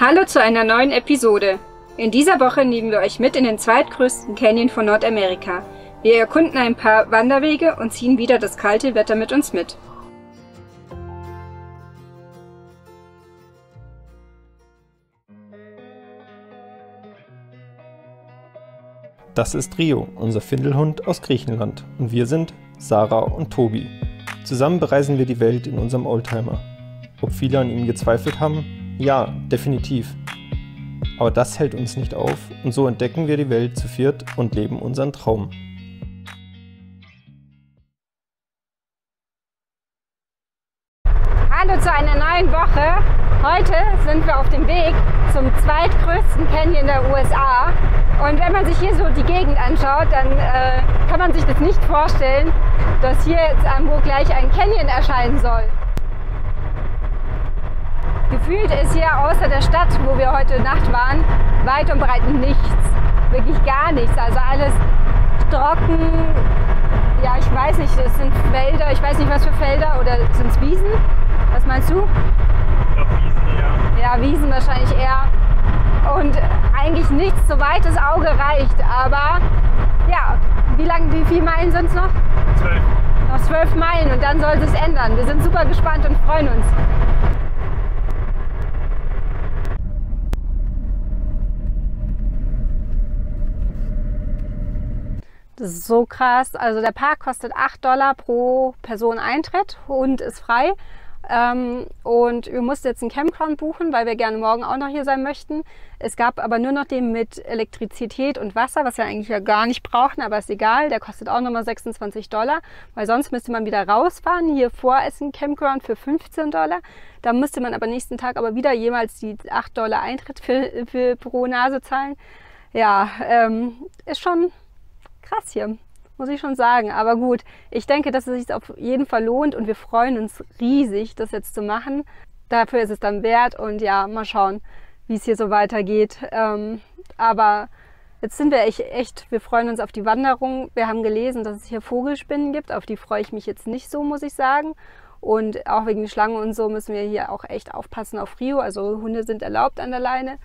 Hallo zu einer neuen Episode. In dieser Woche nehmen wir euch mit in den zweitgrößten Canyon von Nordamerika. Wir erkunden ein paar Wanderwege und ziehen wieder das kalte Wetter mit uns mit. Das ist Rio, unser Findelhund aus Griechenland, und wir sind Sarah und Tobi. Zusammen bereisen wir die Welt in unserem Oldtimer. Ob viele an ihm gezweifelt haben? Ja, definitiv. Aber das hält uns nicht auf und so entdecken wir die Welt zu viert und leben unseren Traum. Hallo zu einer neuen Woche. Heute sind wir auf dem Weg zum zweitgrößten Canyon der USA. Und wenn man sich hier so die Gegend anschaut, dann kann man sich das nicht vorstellen, dass hier jetzt irgendwo gleich ein Canyon erscheinen soll. Gefühlt ist hier außer der Stadt, wo wir heute Nacht waren, weit und breit nichts. Wirklich gar nichts. Also alles trocken. Ja, ich weiß nicht, es sind Wälder. Ich weiß nicht, was für Felder. Oder sind es Wiesen? Was meinst du? Ich glaube Wiesen, ja. Ja, Wiesen wahrscheinlich eher. Und eigentlich nichts, soweit das Auge reicht. Aber ja, wie viele Meilen sind es noch? 12. Noch 12 Meilen und dann soll es ändern. Wir sind super gespannt und freuen uns. Das ist so krass. Also der Park kostet $8 pro Person Eintritt und ist frei. Und wir mussten jetzt einen Campground buchen, weil wir gerne morgen auch noch hier sein möchten. Es gab aber nur noch den mit Elektrizität und Wasser, was wir eigentlich ja gar nicht brauchen, aber ist egal. Der kostet auch nochmal $26, weil sonst müsste man wieder rausfahren. Hier vor ist ein Campground für $15. Da müsste man aber nächsten Tag aber wieder jemals die $8 Eintritt für pro Nase zahlen. Ja, ist schon krass hier, muss ich schon sagen. Aber gut, ich denke, dass es sich auf jeden Fall lohnt und wir freuen uns riesig, das jetzt zu machen. Dafür ist es dann wert und ja, mal schauen, wie es hier so weitergeht. Aber jetzt sind wir echt, wir freuen uns auf die Wanderung. Wir haben gelesen, dass es hier Vogelspinnen gibt, auf die freue ich mich jetzt nicht so, muss ich sagen. Und auch wegen den Schlangen und so müssen wir hier auch echt aufpassen auf Rio. Also Hunde sind erlaubt an der Leine.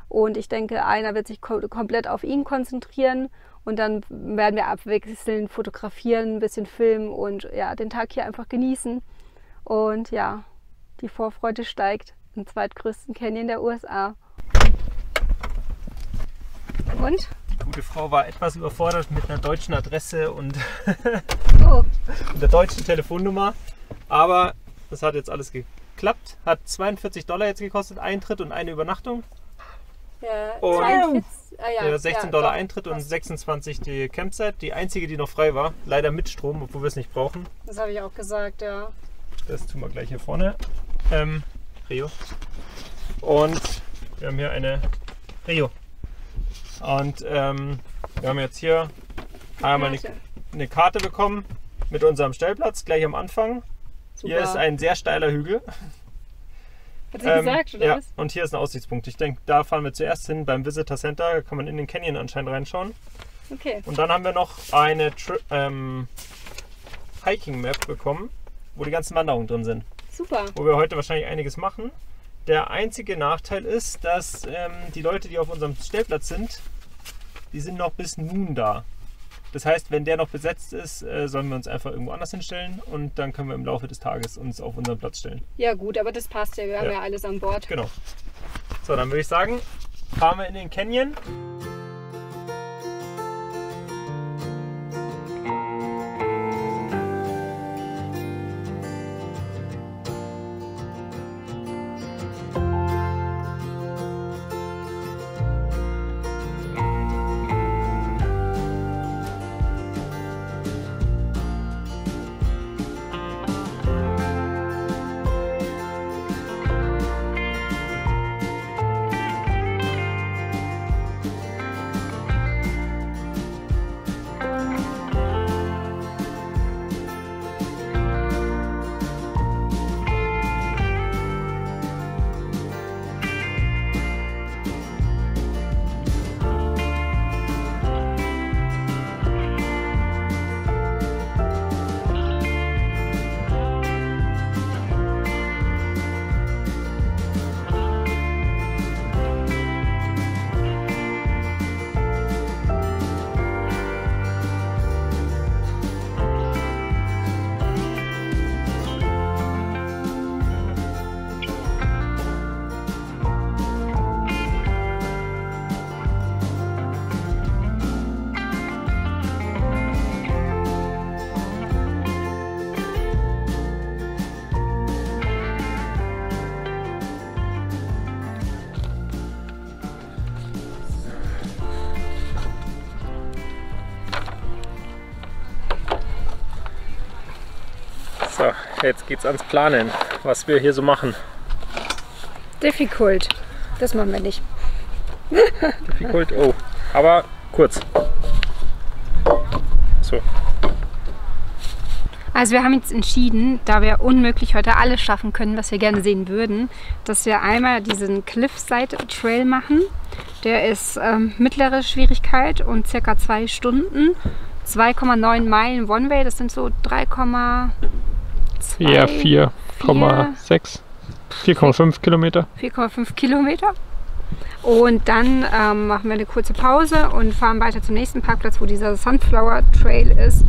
Und ich denke, einer wird sich komplett auf ihn konzentrieren. Und dann werden wir abwechselnd fotografieren, ein bisschen filmen und ja, den Tag hier einfach genießen. Und ja, die Vorfreude steigt im zweitgrößten Canyon der USA. Und? Die gute Frau war etwas überfordert mit einer deutschen Adresse und Oh. der deutschen Telefonnummer. Aber das hat jetzt alles geklappt. Hat $42 jetzt gekostet, Eintritt und eine Übernachtung. Ja, Und 42, ja, $16 Eintritt und 26 die Campsite. Die einzige, die noch frei war. Leider mit Strom, obwohl wir es nicht brauchen. Das habe ich auch gesagt, ja. Das tun wir gleich hier vorne. Rio. Und wir haben hier eine Rio. Und wir haben jetzt hier einmal eine Karte bekommen mit unserem Stellplatz gleich am Anfang. Super. Hier ist ein sehr steiler Hügel. Hat sie gesagt, oder ja, was? und hier ist ein Aussichtspunkt. Ich denke, da fahren wir zuerst hin beim Visitor Center. Da kann man in den Canyon anscheinend reinschauen. Okay. Und dann haben wir noch eine Hiking Map bekommen, wo die ganzen Wanderungen drin sind. Super. Wo wir heute wahrscheinlich einiges machen. Der einzige Nachteil ist, dass die Leute, die auf unserem Stellplatz sind, die sind noch bis nun da. Das heißt, wenn der noch besetzt ist, sollen wir uns einfach irgendwo anders hinstellen und dann können wir im Laufe des Tages uns auf unseren Platz stellen. Ja gut, aber das passt ja, wir haben ja alles an Bord. Genau. So, dann würde ich sagen, fahren wir in den Canyon. jetzt geht's ans Planen, was wir hier so machen. Difficult. Das machen wir nicht. Difficult, oh. Aber kurz. So. Also wir haben jetzt entschieden, da wir unmöglich heute alles schaffen können, was wir gerne sehen würden, dass wir einmal diesen Cliffside Trail machen. Der ist mittlere Schwierigkeit und circa 2 Stunden. 2,9 Meilen One-Way, das sind so 3,2... Ja, 4,6. 4,5 Kilometer. 4,5 Kilometer. Und dann machen wir eine kurze Pause und fahren weiter zum nächsten Parkplatz, wo dieser Sunflower Trail ist.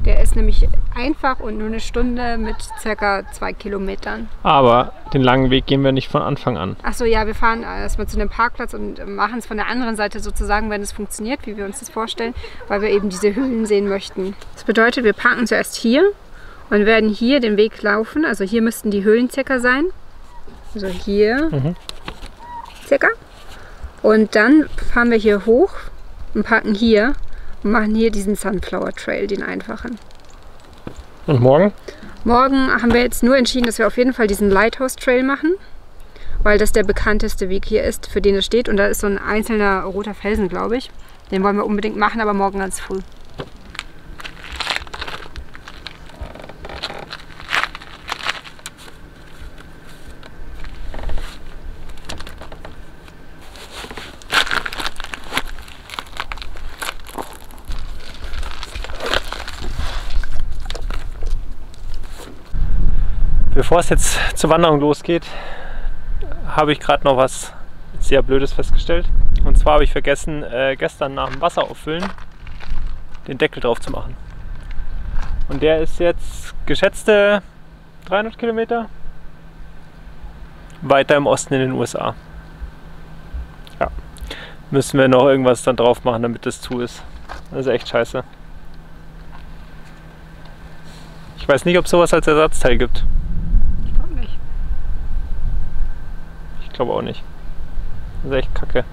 Der ist nämlich einfach und nur eine Stunde mit ca. 2 Kilometern. Aber den langen Weg gehen wir nicht von Anfang an. Achso, ja, wir fahren erstmal zu dem Parkplatz und machen es von der anderen Seite sozusagen, wenn es funktioniert, wie wir uns das vorstellen, weil wir eben diese Höhlen sehen möchten. Das bedeutet, wir parken zuerst hier und werden hier den Weg laufen. Also hier müssten die Höhlen circa sein. Also hier circa. Und dann fahren wir hier hoch und parken hier und machen hier diesen Sunflower Trail, den einfachen. Und morgen? Morgen haben wir jetzt nur entschieden, dass wir auf jeden Fall diesen Lighthouse Trail machen, weil das der bekannteste Weg hier ist, für den es steht. Und da ist so ein einzelner roter Felsen, glaube ich. Den wollen wir unbedingt machen, aber morgen ganz früh. Bevor es jetzt zur Wanderung losgeht, habe ich gerade noch was sehr Blödes festgestellt. Und zwar habe ich vergessen, gestern nach dem Wasser auffüllen den Deckel drauf zu machen. Und der ist jetzt geschätzte 300 Kilometer weiter im Osten in den USA. Ja, müssen wir noch irgendwas dann drauf machen, damit das zu ist. Das ist echt scheiße. Ich weiß nicht, ob es sowas als Ersatzteil gibt. Ich glaube auch nicht. Das ist echt kacke.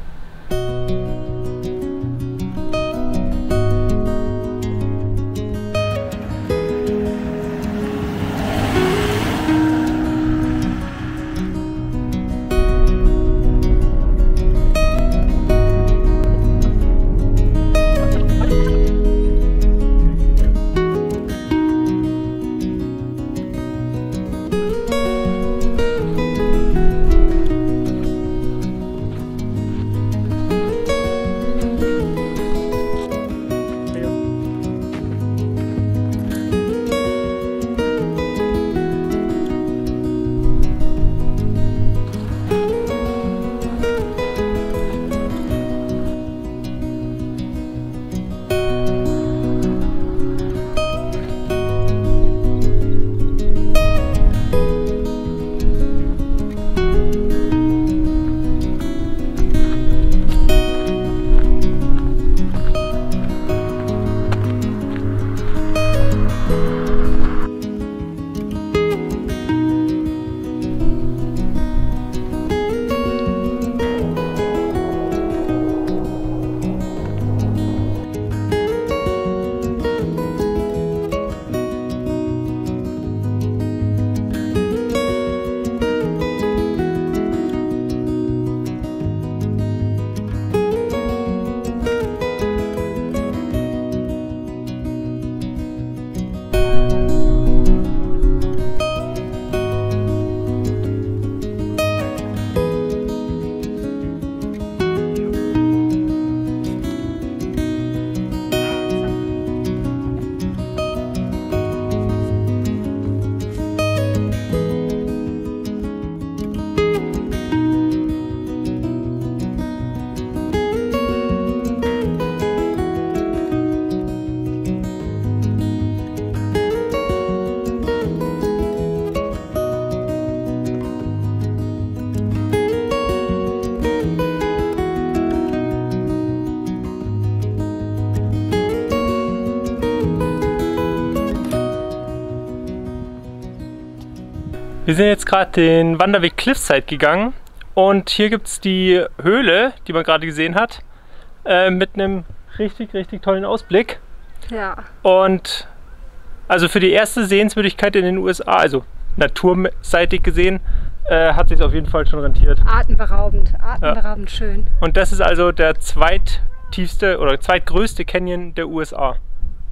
Wir sind jetzt gerade den Wanderweg Cliffside gegangen und hier gibt es die Höhle, die man gerade gesehen hat, mit einem richtig tollen Ausblick. Ja. Und Also für die erste Sehenswürdigkeit in den USA, also naturseitig gesehen, hat sich auf jeden Fall schon rentiert. Atemberaubend schön. Und das ist also der zweittiefste oder zweitgrößte Canyon der USA,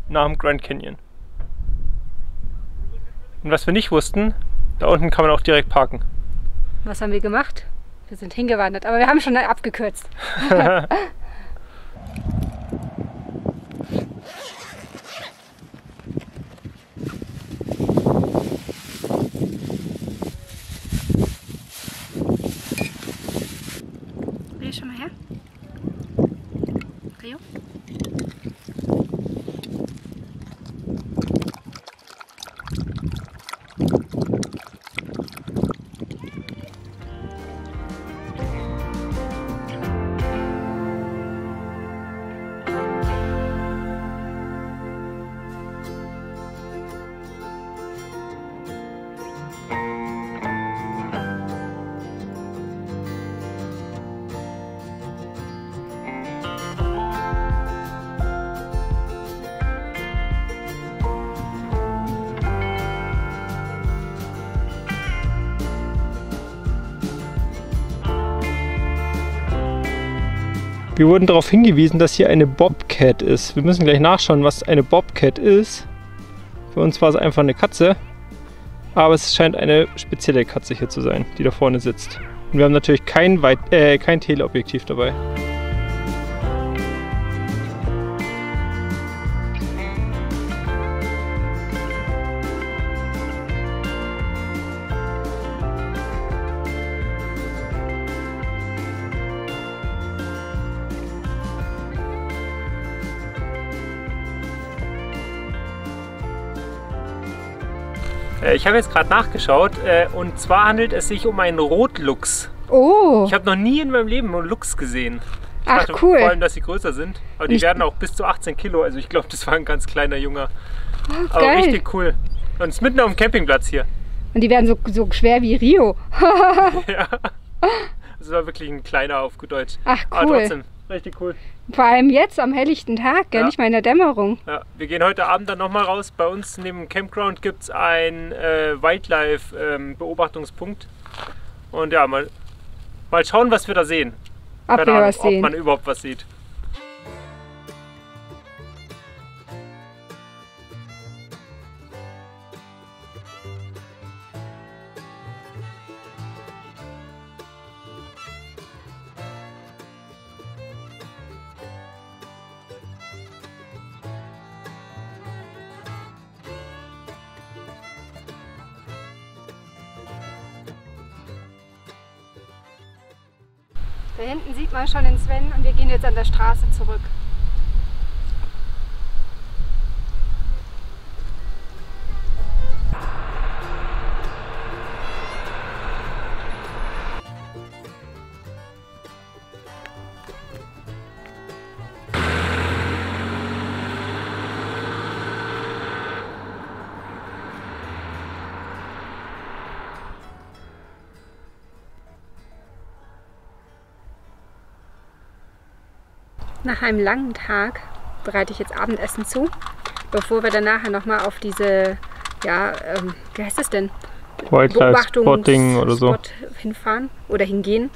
nach dem Grand Canyon. Und was wir nicht wussten, da unten kann man auch direkt parken. Was haben wir gemacht? Wir sind hingewandert, aber wir haben schon abgekürzt. Rio, schon mal her. Rio? Wir wurden darauf hingewiesen, dass hier eine Bobcat ist. Wir müssen gleich nachschauen, was eine Bobcat ist. Für uns war es einfach eine Katze, aber es scheint eine spezielle Katze hier zu sein, die da vorne sitzt. Und wir haben natürlich kein Teleobjektiv dabei. Ich habe jetzt gerade nachgeschaut und zwar handelt es sich um einen Rotluchs. Oh! Ich habe noch nie in meinem Leben einen Luchs gesehen. Ich Ach, dachte cool. vor allem, dass sie größer sind. Aber die werden auch bis zu 18 Kilo. Also ich glaube, das war ein ganz kleiner Junge. Aber geil. richtig cool. Und es ist mitten auf dem Campingplatz hier. Und die werden so schwer wie Rio. Ja. Das war wirklich ein kleiner auf gut Deutsch. Ach, cool. Aber trotzdem, richtig cool. Vor allem jetzt am helllichten Tag, gell? Ja. Nicht mal in der Dämmerung. Ja, wir gehen heute Abend dann nochmal raus. Bei uns neben dem Campground gibt es einen Wildlife-Beobachtungspunkt. Und ja, mal schauen, was wir da sehen. Ob Keine wir Ahnung, was sehen. ob man überhaupt was sieht. Da hinten sieht man schon den Sven und wir gehen jetzt an der Straße zurück. Nach einem langen Tag bereite ich jetzt Abendessen zu, bevor wir dann nachher nochmal auf diese, ja, wie heißt das denn? Wildlife-Spotting oder so. Spot hinfahren oder hingehen.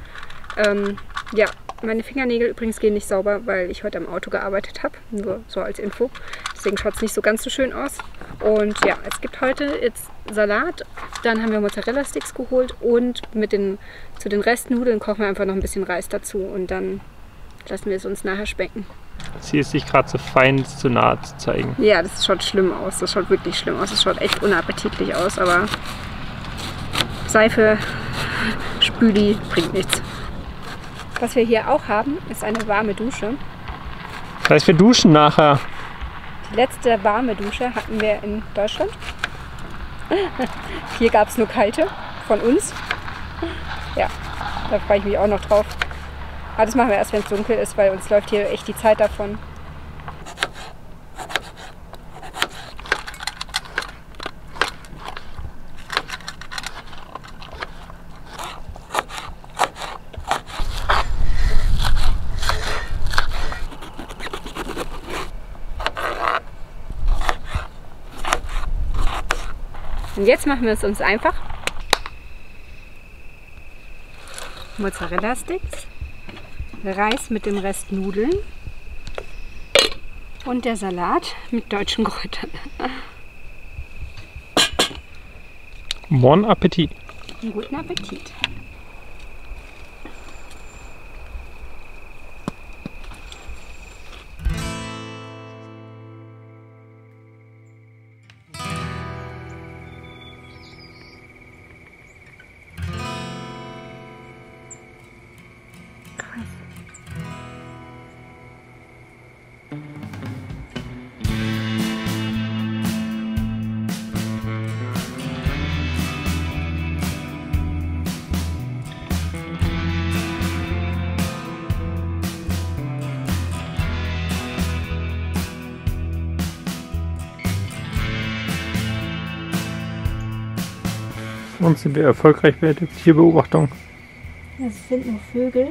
Ja, meine Fingernägel übrigens gehen nicht sauber, weil ich heute am Auto gearbeitet habe, nur so als Info. Deswegen schaut es nicht so ganz so schön aus. Und ja, es gibt heute jetzt Salat, dann haben wir Mozzarella-Sticks geholt und zu den Restnudeln kochen wir einfach noch ein bisschen Reis dazu und dann lassen wir es uns nachher schmecken. Sie ist sich gerade so fein zu nah zu zeigen. Ja, das schaut schlimm aus. Das schaut wirklich schlimm aus. Das schaut echt unappetitlich aus, aber Seife, Spüli bringt nichts. Was wir hier auch haben, ist eine warme Dusche. Das heißt, wir duschen nachher. Die letzte warme Dusche hatten wir in Deutschland. Hier gab es nur kalte von uns. Ja, da freue ich mich auch noch drauf. Aber das machen wir erst, wenn es dunkel ist, weil uns läuft hier echt die Zeit davon. Und jetzt machen wir es uns einfach. Mozzarella-Sticks, Reis mit dem Rest Nudeln und der Salat mit deutschen Kräutern. Bon Appetit! Guten Appetit! Und sind wir erfolgreich bei der Tierbeobachtung? Es sind nur Vögel.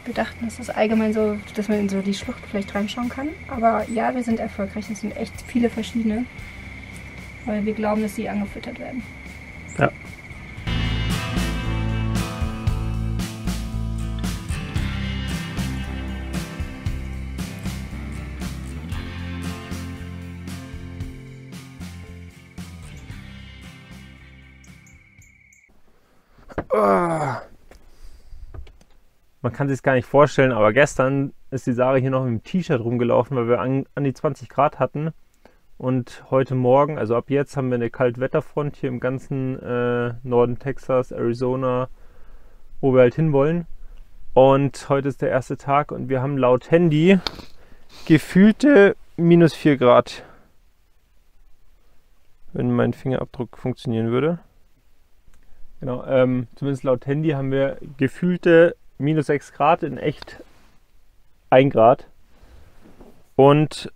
Wir dachten, es ist allgemein so, dass man in so die Schlucht vielleicht reinschauen kann. Aber ja, wir sind erfolgreich. Es sind echt viele verschiedene. Weil wir glauben, dass sie angefüttert werden. Ja. Man kann sich gar nicht vorstellen, aber gestern ist die Sarah hier noch im T-Shirt rumgelaufen, weil wir an die 20 Grad hatten. Und heute Morgen, also ab jetzt, haben wir eine Kaltwetterfront hier im ganzen Norden Texas, Arizona, wo wir halt hinwollen. Und heute ist der erste Tag und wir haben laut Handy gefühlte minus 4 Grad. Wenn mein Fingerabdruck funktionieren würde. Genau, zumindest laut Handy haben wir gefühlte minus 6 Grad, in echt 1 Grad. Und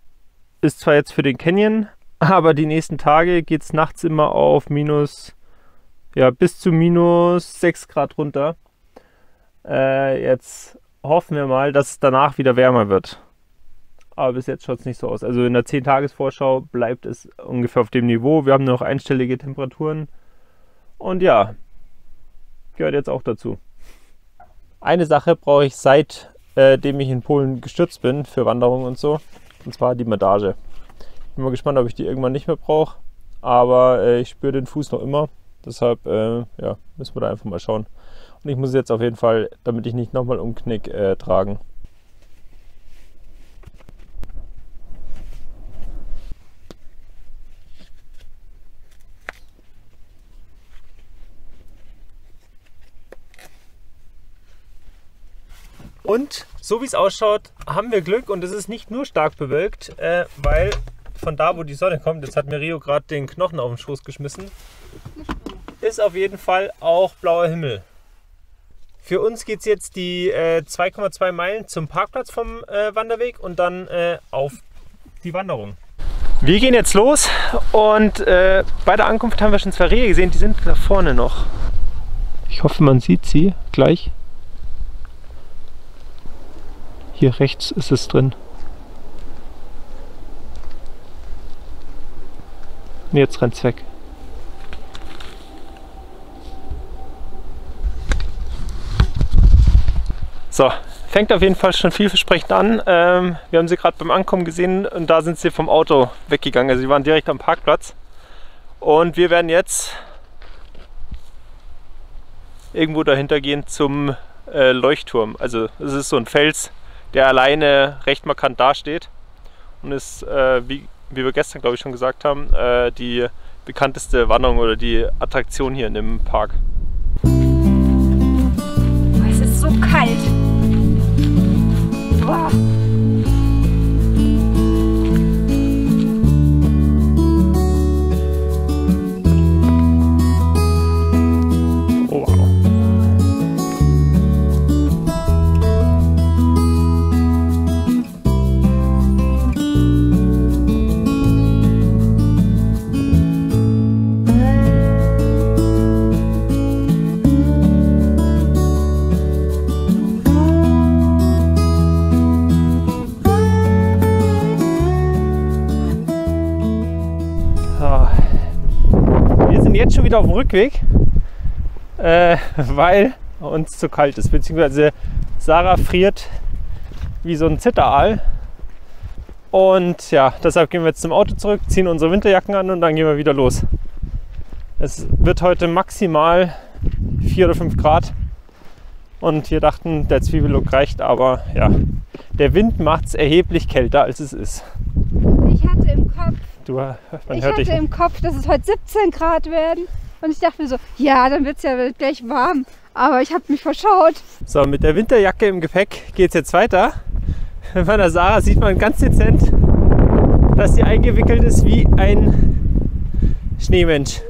ist zwar jetzt für den Canyon, aber die nächsten Tage geht es nachts immer auf minus, ja, bis zu minus 6 Grad runter. Jetzt hoffen wir mal, dass es danach wieder wärmer wird. Aber bis jetzt schaut es nicht so aus. Also in der 10-Tages-Vorschau bleibt es ungefähr auf dem Niveau. Wir haben nur noch einstellige Temperaturen. Und ja, gehört jetzt auch dazu. Eine Sache brauche ich seitdem ich in Polen gestürzt bin für Wanderungen und so. Und zwar die Bandage. Ich bin mal gespannt, ob ich die irgendwann nicht mehr brauche. Aber ich spüre den Fuß noch immer. Deshalb ja, müssen wir da einfach mal schauen. Und ich muss jetzt auf jeden Fall, damit ich nicht nochmal umknick, tragen. Und so wie es ausschaut, haben wir Glück und es ist nicht nur stark bewölkt, weil von da, wo die Sonne kommt, jetzt hat mir Rio gerade den Knochen auf den Schoß geschmissen, ist auf jeden Fall auch blauer Himmel. Für uns geht es jetzt die 2,2 Meilen zum Parkplatz vom Wanderweg und dann auf die Wanderung. Wir gehen jetzt los und bei der Ankunft haben wir schon 2 Rehe gesehen, die sind da vorne noch. Ich hoffe, man sieht sie gleich. Hier rechts ist es drin. Und jetzt rennt es weg. So, fängt auf jeden Fall schon vielversprechend an. Wir haben sie gerade beim Ankommen gesehen und da sind sie vom Auto weggegangen. Also sie waren direkt am Parkplatz. Und wir werden jetzt irgendwo dahinter gehen zum Leuchtturm. Also es ist so ein Fels, der alleine recht markant dasteht und ist, wie wir gestern glaube ich schon gesagt haben, die bekannteste Wanderung oder die Attraktion hier in dem Park. Es ist so kalt. Boah. Oh, wow. wieder auf dem Rückweg, weil uns zu kalt ist, beziehungsweise Sarah friert wie so ein Zitteraal. Und ja, deshalb gehen wir jetzt zum Auto zurück, ziehen unsere Winterjacken an und dann gehen wir wieder los. Es wird heute maximal 4 oder 5 Grad und wir dachten, der Zwiebellook reicht, aber ja, der Wind macht es erheblich kälter, als es ist. Ich hatte im Kopf, dass es heute 17 Grad werden und ich dachte mir so, ja, dann wird es ja gleich warm, aber ich habe mich verschaut. So, mit der Winterjacke im Gepäck geht es jetzt weiter. Bei der Sarah sieht man ganz dezent, dass sie eingewickelt ist wie ein Schneemensch.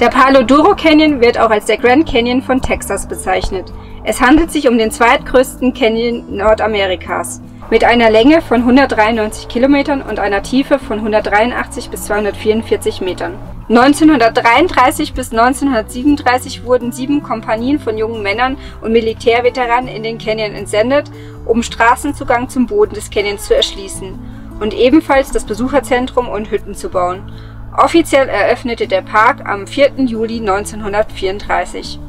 Der Palo Duro Canyon wird auch als der Grand Canyon von Texas bezeichnet. Es handelt sich um den zweitgrößten Canyon Nordamerikas. Mit einer Länge von 193 Kilometern und einer Tiefe von 183 bis 244 Metern. 1933 bis 1937 wurden 7 Kompanien von jungen Männern und Militärveteranen in den Canyon entsendet, um Straßenzugang zum Boden des Canyons zu erschließen und ebenfalls das Besucherzentrum und Hütten zu bauen. Offiziell eröffnete der Park am 4. Juli 1934.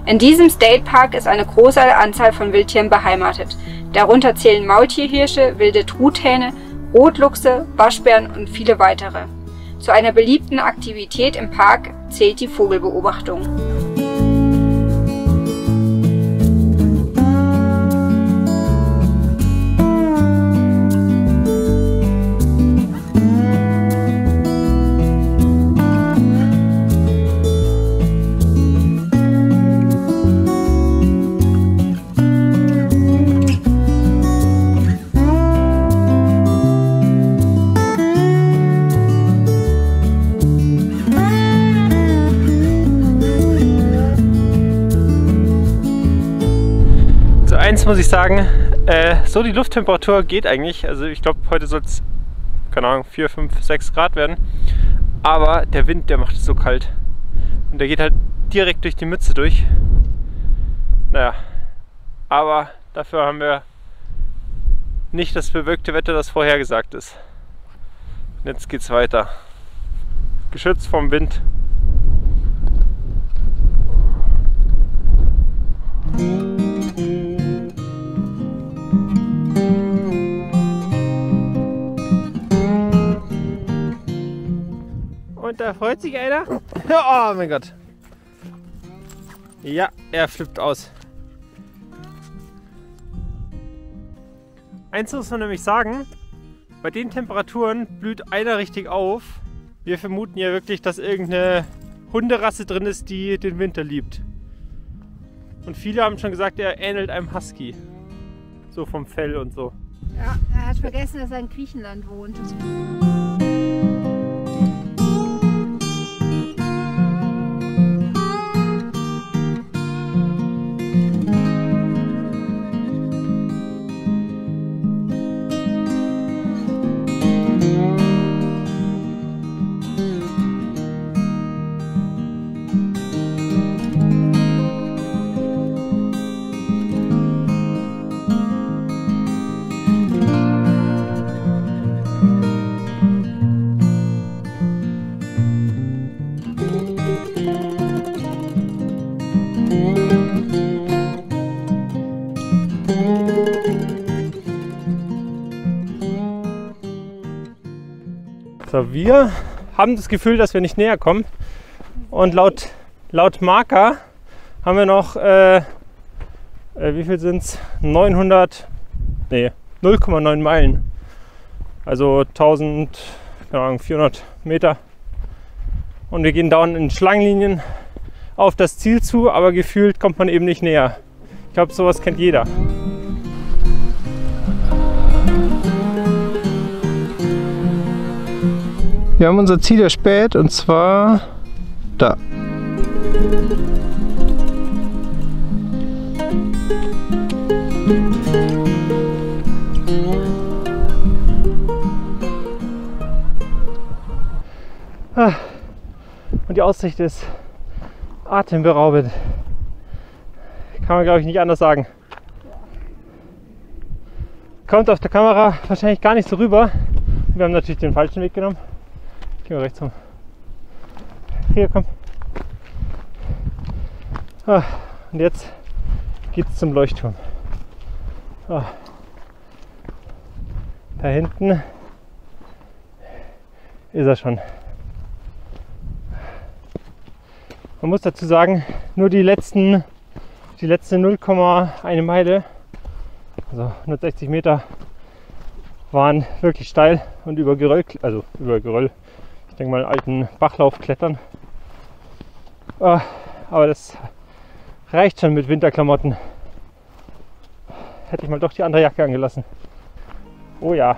In diesem State Park ist eine große Anzahl von Wildtieren beheimatet. Darunter zählen Maultierhirsche, wilde Truthähne, Rotluchse, Waschbären und viele weitere. Zu einer beliebten Aktivität im Park zählt die Vogelbeobachtung. Eins muss ich sagen, so die Lufttemperatur geht eigentlich, also ich glaube heute soll es, keine Ahnung, 4, 5, 6 Grad werden, aber der Wind, der macht es so kalt und der geht halt direkt durch die Mütze durch. Naja, aber dafür haben wir nicht das bewölkte Wetter, das vorhergesagt ist. Und jetzt geht's weiter, geschützt vom Wind. Und da freut sich einer. Oh mein Gott. Ja, er flippt aus. Eins muss man nämlich sagen, bei den Temperaturen blüht einer richtig auf. Wir vermuten ja wirklich, dass irgendeine Hunderasse drin ist, die den Winter liebt. Und viele haben schon gesagt, er ähnelt einem Husky. So vom Fell und so. Ja, er hat vergessen, dass er in Griechenland wohnt. So, wir haben das Gefühl, dass wir nicht näher kommen und laut Marker haben wir noch, wie viel sind es? 0,9 Meilen, also 1400 Meter und wir gehen dauernd in Schlangenlinien auf das Ziel zu, aber gefühlt kommt man eben nicht näher. Ich glaube, sowas kennt jeder. Wir haben unser Ziel erspäht und zwar da. Und die Aussicht ist atemberaubend. Kann man, glaube ich, nicht anders sagen. Kommt auf der Kamera wahrscheinlich gar nicht so rüber. Wir haben natürlich den falschen Weg genommen. Gehen wir rechts rum. Hier, komm. Ah, und jetzt geht's zum Leuchtturm. Ah. Da hinten ist er schon. Man muss dazu sagen, nur die letzte 0,1 Meile, also 160 Meter, waren wirklich steil und über Geröll, ich denke mal alten Bachlauf klettern. Aber das reicht schon mit Winterklamotten. Hätte ich mal doch die andere Jacke angelassen. Oh ja.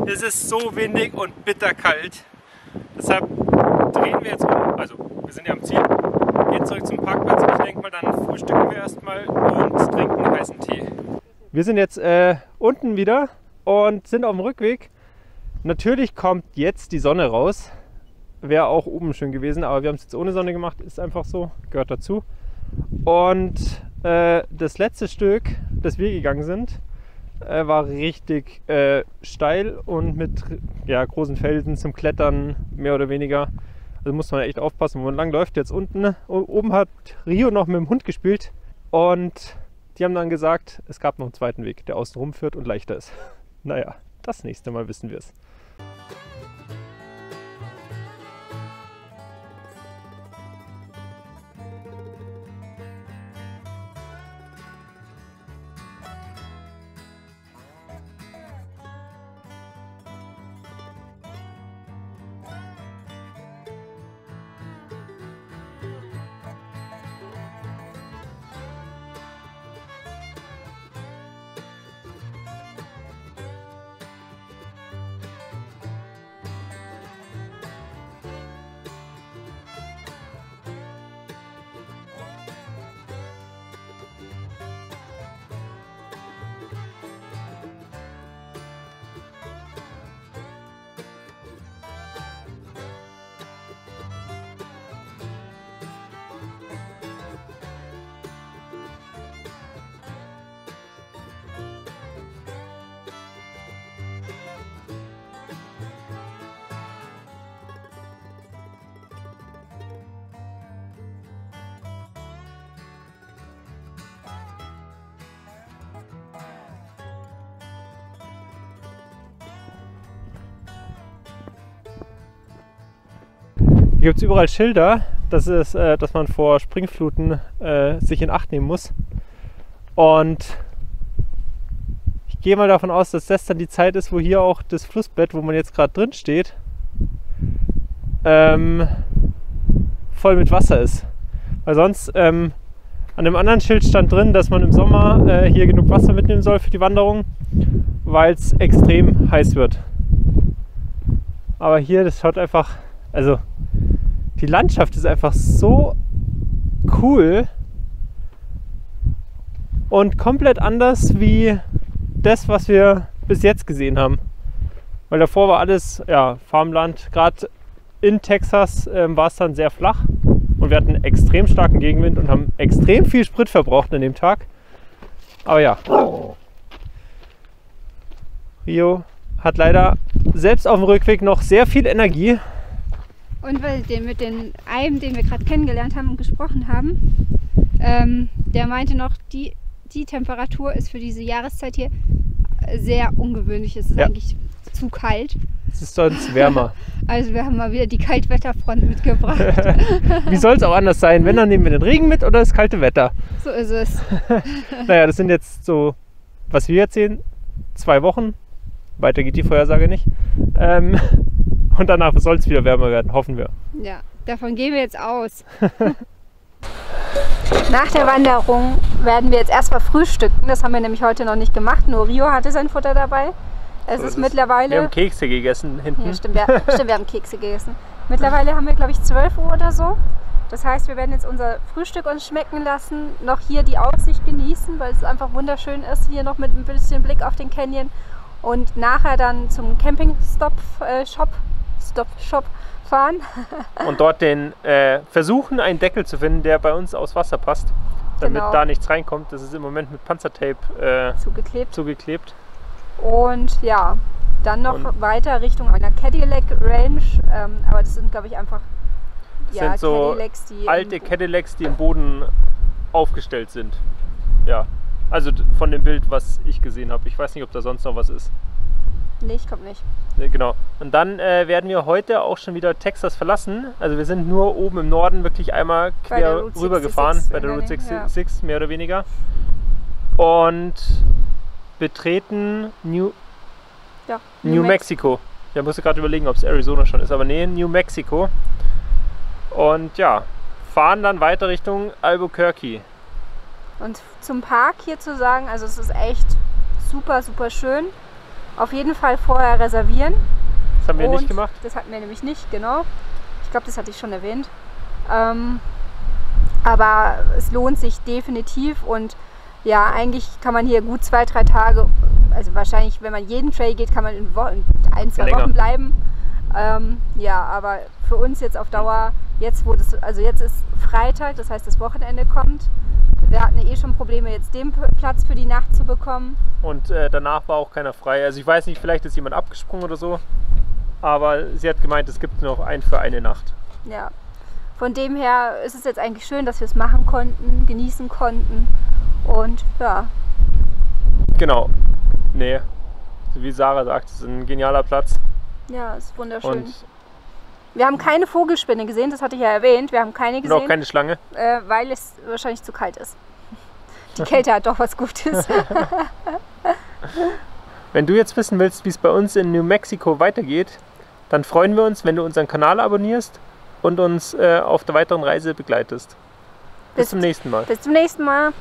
Es ist so windig und bitterkalt. Deshalb drehen wir jetzt um. Also, wir sind ja am Ziel. Gehen zurück zum Parkplatz und ich denke mal, dann frühstücken wir erstmal und trinken heißen Tee. Wir sind jetzt unten wieder und sind auf dem Rückweg. Natürlich kommt jetzt die Sonne raus. Wäre auch oben schön gewesen, aber wir haben es jetzt ohne Sonne gemacht. Ist einfach so, gehört dazu. Und das letzte Stück, das wir gegangen sind, war richtig steil und mit großen Felsen zum Klettern, mehr oder weniger. Also muss man echt aufpassen, wo man lang läuft. Jetzt unten, oben hat Rio noch mit dem Hund gespielt und die haben dann gesagt, es gab noch einen zweiten Weg, der außen rum führt und leichter ist. Naja, das nächste Mal wissen wir es. Hier gibt es überall Schilder, dass man vor Springfluten sich in Acht nehmen muss. Und ich gehe mal davon aus, dass das dann die Zeit ist, wo hier auch das Flussbett, wo man jetzt gerade drin steht, voll mit Wasser ist. Weil sonst an dem anderen Schild stand drin, dass man im Sommer hier genug Wasser mitnehmen soll für die Wanderung, weil es extrem heiß wird. Aber hier, das schaut einfach, also die Landschaft ist einfach so cool und komplett anders wie das, was wir bis jetzt gesehen haben. Weil davor war alles Farmland. Gerade in Texas war es dann sehr flach und wir hatten extrem starken Gegenwind und haben extrem viel Sprit verbraucht an dem Tag. Aber ja, Rio hat leider selbst auf dem Rückweg noch sehr viel Energie. Und weil mit dem einen, den wir gerade kennengelernt haben und gesprochen haben, der meinte noch, die Temperatur ist für diese Jahreszeit hier sehr ungewöhnlich. Es ist eigentlich zu kalt. Es ist sonst wärmer. Also wir haben mal wieder die Kaltwetterfront mitgebracht. Wie soll es auch anders sein? Wenn, dann nehmen wir den Regen mit oder das kalte Wetter. So ist es. Naja, das sind jetzt so, was wir jetzt sehen, 2 Wochen. Weiter geht die Vorhersage nicht. Und danach soll es wieder wärmer werden, hoffen wir. Ja, davon gehen wir jetzt aus. Nach der Wanderung werden wir jetzt erstmal frühstücken. Das haben wir nämlich heute noch nicht gemacht. Nur Rio hatte sein Futter dabei. Es ist mittlerweile... Wir haben Kekse gegessen hinten. Ja, stimmt, wir haben Kekse gegessen. Mittlerweile haben wir, glaube ich, 12 Uhr oder so. Das heißt, wir werden jetzt unser Frühstück uns schmecken lassen, noch hier die Aussicht genießen, weil es einfach wunderschön ist, hier noch mit ein bisschen Blick auf den Canyon. Und nachher dann zum Camping-Shop fahren. Und dort versuchen, einen Deckel zu finden, der bei uns aus Wasser passt, damit da nichts reinkommt. Das ist im Moment mit Panzertape zugeklebt. Und ja, dann noch weiter Richtung einer Cadillac Range. Aber das sind, glaube ich, einfach sind so Cadillacs, alte Cadillacs, die im Boden aufgestellt sind. Ja, also von dem Bild, was ich gesehen habe. Ich weiß nicht, ob da sonst noch was ist. Nee, ich glaube nicht. Genau. Und dann werden wir heute auch schon wieder Texas verlassen. Also wir sind nur oben im Norden wirklich einmal quer rüber gefahren, bei der Route 66 mehr oder weniger. Und betreten New Mexico. Ich musste gerade überlegen, ob es Arizona schon ist, aber nee, New Mexico. Und ja, fahren dann weiter Richtung Albuquerque. Und zum Park hier zu sagen, also es ist echt super, super schön. Auf jeden Fall vorher reservieren. Das haben wir nicht gemacht. Das hatten wir nämlich nicht, genau. Ich glaube, das hatte ich schon erwähnt. Aber es lohnt sich definitiv und ja, eigentlich kann man hier gut 2-3 Tage, also wahrscheinlich, wenn man jeden Trail geht, kann man in 1-2 Wochen bleiben. Ja, aber für uns jetzt auf Dauer, jetzt ist Freitag, das heißt das Wochenende kommt. Wir hatten eh schon Probleme, jetzt den Platz für die Nacht zu bekommen. Und danach war auch keiner frei. Also ich weiß nicht, vielleicht ist jemand abgesprungen oder so. Aber sie hat gemeint, es gibt noch einen für eine Nacht. Ja, von dem her ist es jetzt eigentlich schön, dass wir es machen konnten, genießen konnten. Und ja. Genau. Nee, so wie Sarah sagt, es ist ein genialer Platz. Ja, es ist wunderschön. Und wir haben keine Vogelspinne gesehen, das hatte ich ja erwähnt. Wir haben keine gesehen. Und auch keine Schlange. Weil es wahrscheinlich zu kalt ist. Die Kälte hat doch was Gutes. Wenn du jetzt wissen willst, wie es bei uns in New Mexico weitergeht, dann freuen wir uns, wenn du unseren Kanal abonnierst und uns auf der weiteren Reise begleitest. Bis zum nächsten Mal. Bis zum nächsten Mal.